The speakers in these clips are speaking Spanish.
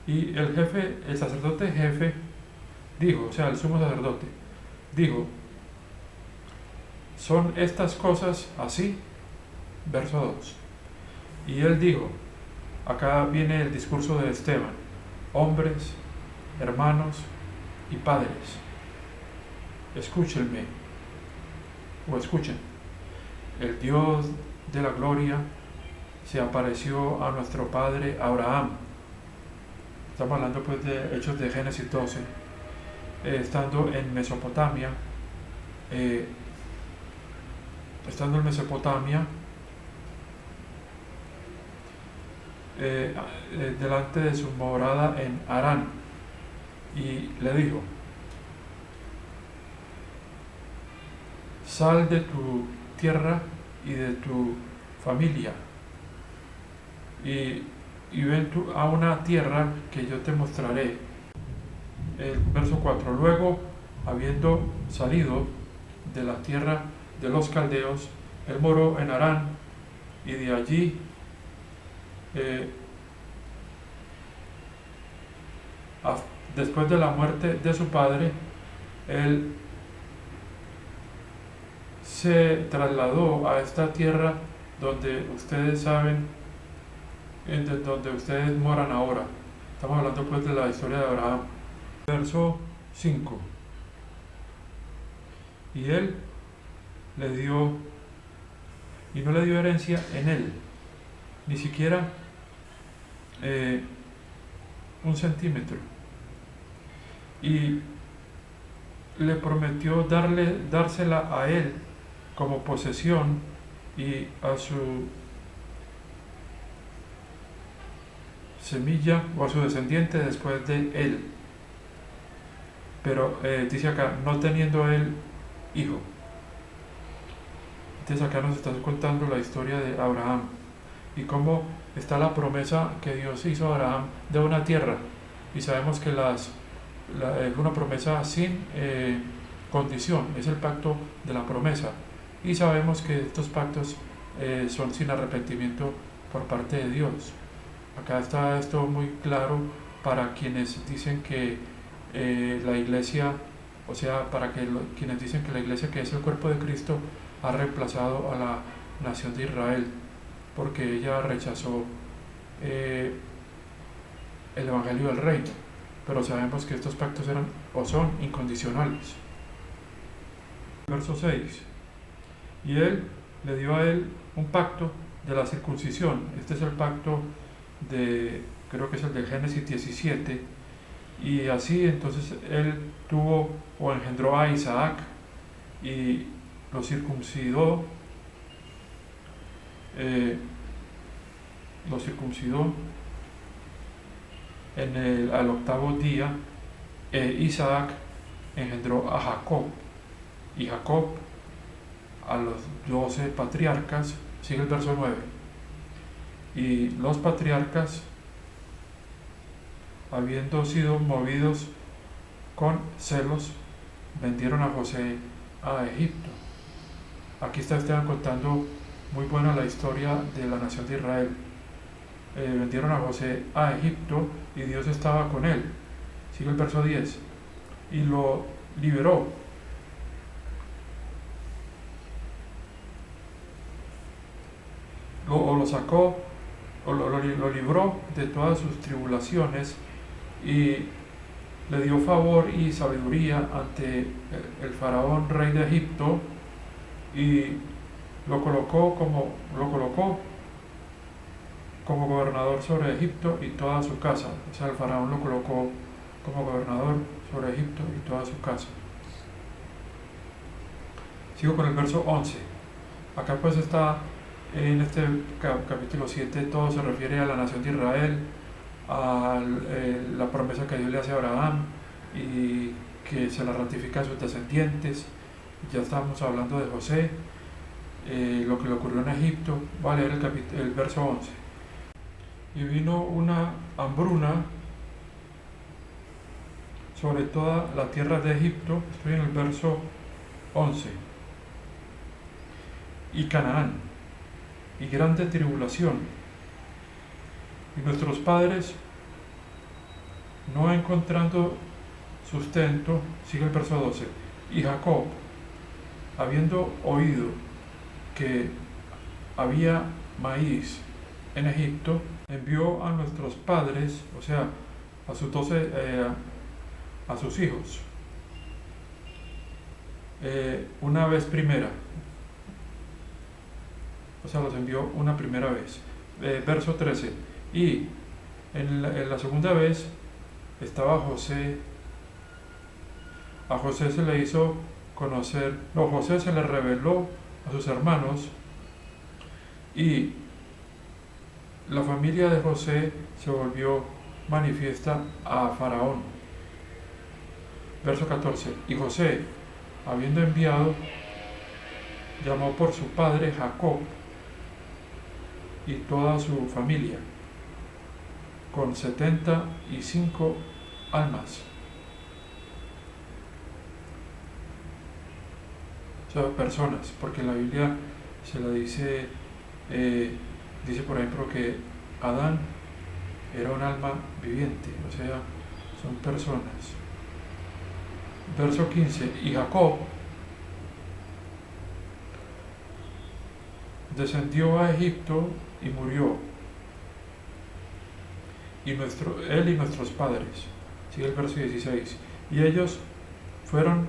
Y el jefe, el sacerdote jefe, dijo, o sea, el sumo sacerdote, dijo, ¿son estas cosas así? Verso 2. Y él dijo, acá viene el discurso de Esteban, hombres, hermanos y padres, escúchenme, o escuchen, el Dios de la gloria se apareció a nuestro padre Abraham. Estamos hablando pues de Hechos de Génesis 12, estando en Mesopotamia, eh, delante de su morada en Harán, y le dijo, sal de tu tierra y de tu familia, y ven tú a una tierra que yo te mostraré. El verso 4, luego, habiendo salido de la tierra de los caldeos, él moró en Harán, y de allí después de la muerte de su padre, él se trasladó a esta tierra donde ustedes saben, donde ustedes moran ahora. Estamos hablando pues de la historia de Abraham. Verso 5. Y él le dio, y no le dio herencia en él, ni siquiera 1 centímetro, y le prometió dársela a él como posesión y a su semilla o a su descendiente después de él. Pero dice acá, no teniendo él hijo. Entonces acá nos está contando la historia de Abraham y cómo está la promesa que Dios hizo a Abraham de una tierra. Y sabemos que es una promesa sin condición, es el pacto de la promesa. Y sabemos que estos pactos son sin arrepentimiento por parte de Dios. Acá está esto muy claro para quienes dicen que la iglesia, o sea, para quienes dicen que la iglesia, que es el cuerpo de Cristo, ha reemplazado a la nación de Israel, porque ella rechazó el evangelio del reino. Pero sabemos que estos pactos eran o son incondicionales. Verso 6. Y él le dio a él un pacto de la circuncisión. Este es el pacto creo que es el de Génesis 17. Y así entonces él tuvo o engendró a Isaac y lo circuncidó. Al octavo día. Isaac engendró a Jacob, y Jacob a los 12 patriarcas. Sigue el verso 9. Y los patriarcas, habiendo sido movidos con celos, vendieron a José a Egipto. Aquí está Esteban contando muy buena la historia de la nación de Israel. Vendieron a José a Egipto y Dios estaba con él. Sigue el verso 10. Y lo liberó. Lo sacó, o lo libró de todas sus tribulaciones, y le dio favor y sabiduría ante el faraón rey de Egipto, y lo colocó como gobernador sobre Egipto y toda su casa. O sea, el faraón lo colocó como gobernador sobre Egipto y toda su casa. Sigo con el verso 11. Acá pues está en este capítulo 7, todo se refiere a la nación de Israel, a la promesa que Dios le hace a Abraham y que se la ratifica a sus descendientes. Ya estamos hablando de José, lo que le ocurrió en Egipto. Voy a leer el verso 11. Y vino una hambruna sobre toda la tierra de Egipto. Estoy en el verso 11. Y Canaán, y grande tribulación. Y nuestros padres no encontrando sustento, sigue el verso 12, y Jacob, habiendo oído que había maíz en Egipto, envió a nuestros padres, o sea, a sus 12, a sus hijos, una vez primera, o sea, los envió una primera vez. Verso 13, y en la segunda vez estaba José, a José se le hizo conocer, no, José se le reveló a sus hermanos, y la familia de José se volvió manifiesta a Faraón. Verso 14, y José, habiendo enviado, llamó por su padre Jacob y toda su familia, con 75 almas. O sea, personas, porque en la Biblia se le dice, dice por ejemplo que Adán era un alma viviente, o sea, son personas. Verso 15, y Jacob descendió a Egipto y murió, y él y nuestros padres. Sigue el verso 16, y ellos fueron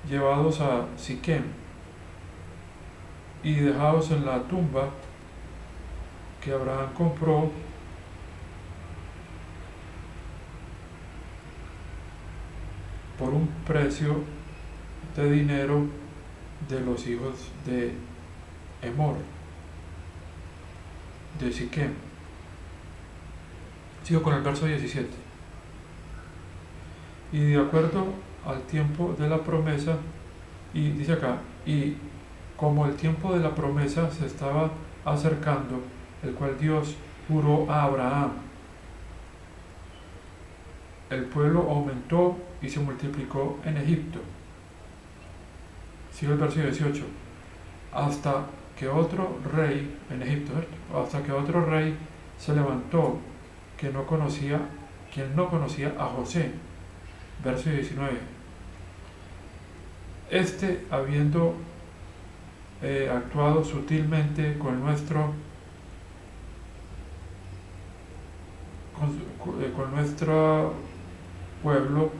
llevados a Siquem y dejados en la tumba que Abraham compró por un precio de dinero de los hijos de Emor, de Siquem. Sigo con el verso 17. Y de acuerdo al tiempo de la promesa, y dice acá, y como el tiempo de la promesa se estaba acercando, el cual Dios juró a Abraham, el pueblo aumentó y se multiplicó en Egipto. Sigue el verso 18. Hasta que otro rey en Egipto, ¿cierto? Hasta que otro rey se levantó quien no conocía a José. Verso 19. Este, habiendo actuado sutilmente con nuestro pueblo,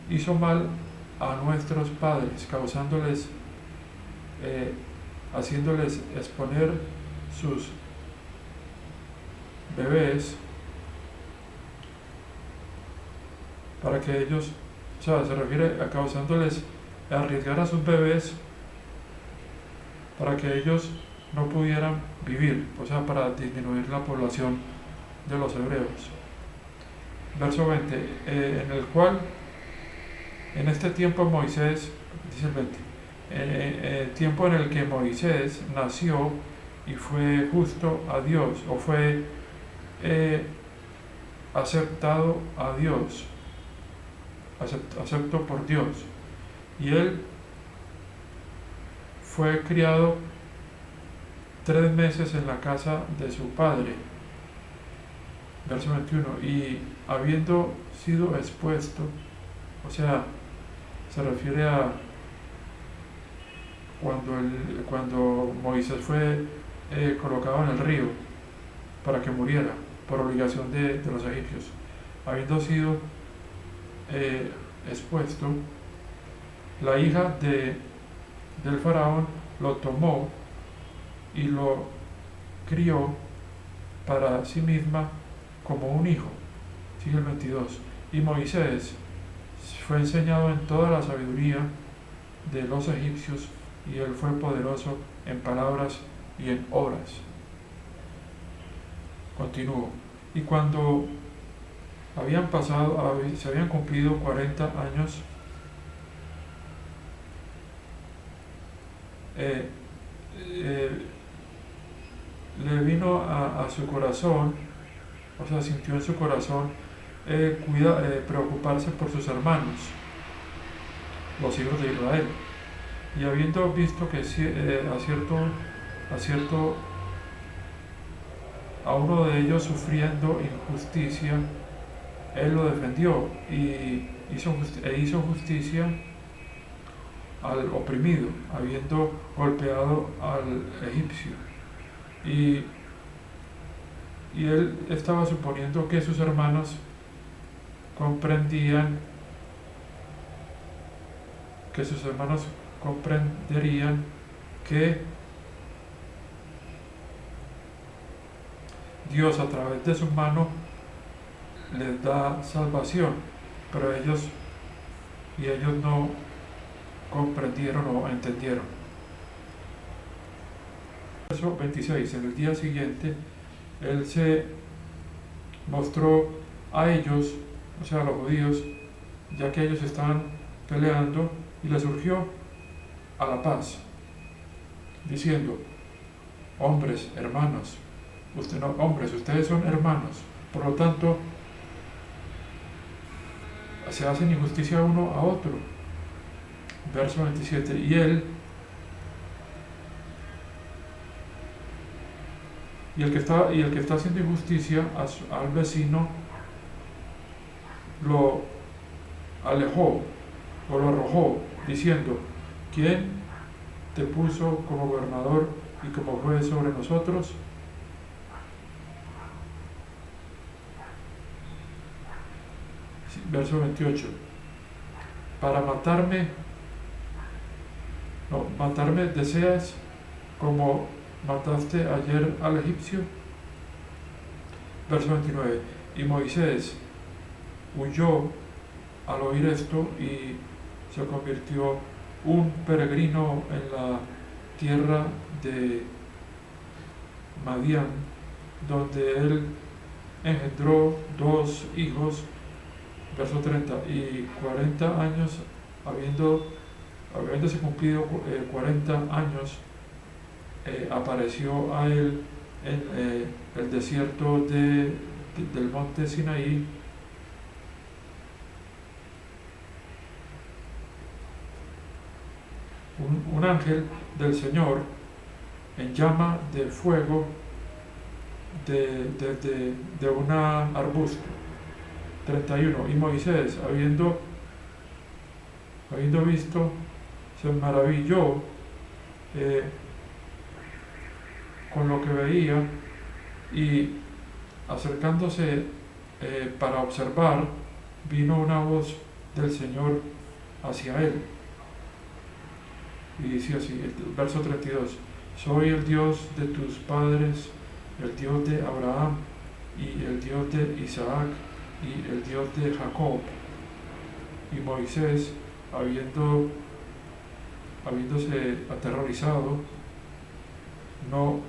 hizo mal a nuestros padres, causándoles, haciéndoles exponer sus bebés para que ellos, o sea, se refiere a causándoles arriesgar a sus bebés para que ellos no pudieran vivir, o sea, para disminuir la población de los hebreos. Verso 20, en el cual, en este tiempo Moisés, dice el 20, el tiempo en el que Moisés nació y fue justo a Dios, o fue aceptado a Dios, acepto por Dios, y él fue criado 3 meses en la casa de su padre. Verso 21, y habiendo sido expuesto, o sea, se refiere a cuando Moisés fue colocado en el río para que muriera por obligación de los egipcios, habiendo sido expuesto, la hija del faraón lo tomó y lo crió para sí misma como un hijo. Sigue el 22. Y Moisés fue enseñado en toda la sabiduría de los egipcios, y él fue poderoso en palabras y en obras. Continúo. Y cuando se habían cumplido 40 años, le vino a su corazón, o sea, sintió en su corazón preocuparse por sus hermanos, los hijos de Israel. Y habiendo a uno de ellos sufriendo injusticia, él lo defendió y hizo justicia al oprimido, habiendo golpeado al egipcio. Y él estaba suponiendo que sus hermanos comprenderían que Dios a través de su mano les da salvación, pero ellos no comprendieron o entendieron. Verso 26, en el día siguiente, él se mostró a ellos, o sea, a los judíos, ya que ellos estaban peleando, y les surgió a la paz, diciendo: hombres, hermanos, ustedes son hermanos, por lo tanto, se hacen injusticia uno a otro. Verso 27, y el que está haciendo injusticia al vecino lo alejó o lo arrojó, diciendo: ¿quién te puso como gobernador y como juez sobre nosotros? Verso 28, para matarme deseas como mataste ayer al egipcio. Verso 29, y Moisés huyó al oír esto y se convirtió un peregrino en la tierra de Madián, donde él engendró 2 hijos. Verso 30, y 40 años, habiéndose cumplido 40 años, apareció a él en el desierto del monte Sinaí un ángel del Señor en llama de fuego de un arbusto. 31, y Moisés, habiendo visto, se maravilló con lo que veía, y acercándose para observar, vino una voz del Señor hacia él, y dice así, el verso 32, soy el Dios de tus padres, el Dios de Abraham y el Dios de Isaac y el Dios de Jacob. Y Moisés, habiéndose aterrorizado, no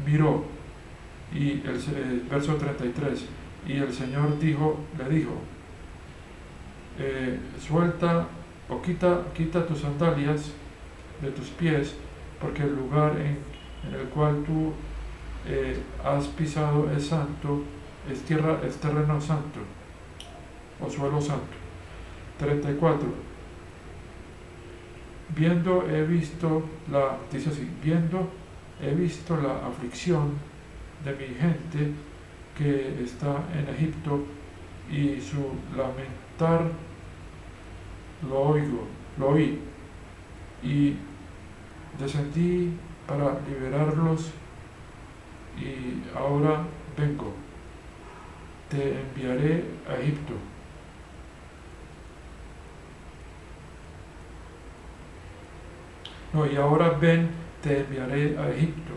miró. Y el verso 33, y el Señor le dijo, suelta o quita tus sandalias de tus pies, porque el lugar en el cual tú has pisado es santo, es terreno santo o suelo santo. 34, viendo he visto la aflicción de mi gente que está en Egipto, y su lamentar lo oí, y descendí para liberarlos, y ahora vengo, te enviaré a Egipto. Y ahora ven, te enviaré a Egipto.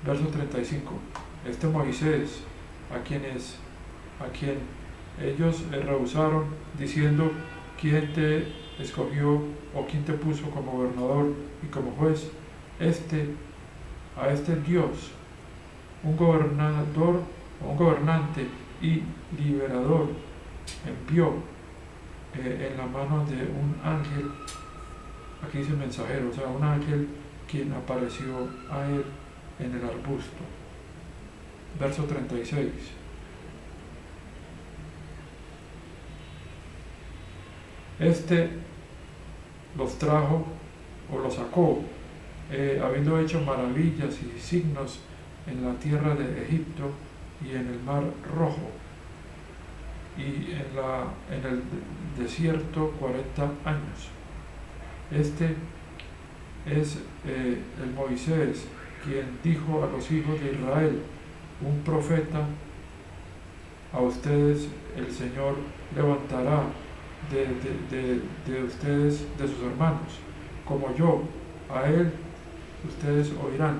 Verso 35. Este Moisés, a quien ellos rehusaron, diciendo, ¿quién te escogió o quién te puso como gobernador y como juez? A este Dios, un gobernante y liberador, envió en la mano de un ángel. Aquí dice mensajero, o sea, un ángel quien apareció a él en el arbusto. Verso 36. Los trajo o los sacó, habiendo hecho maravillas y signos en la tierra de Egipto y en el mar Rojo, y en el desierto 40 años. Este es el Moisés quien dijo a los hijos de Israel: un profeta a ustedes el Señor levantará de ustedes, de sus hermanos, como yo, a él ustedes oirán.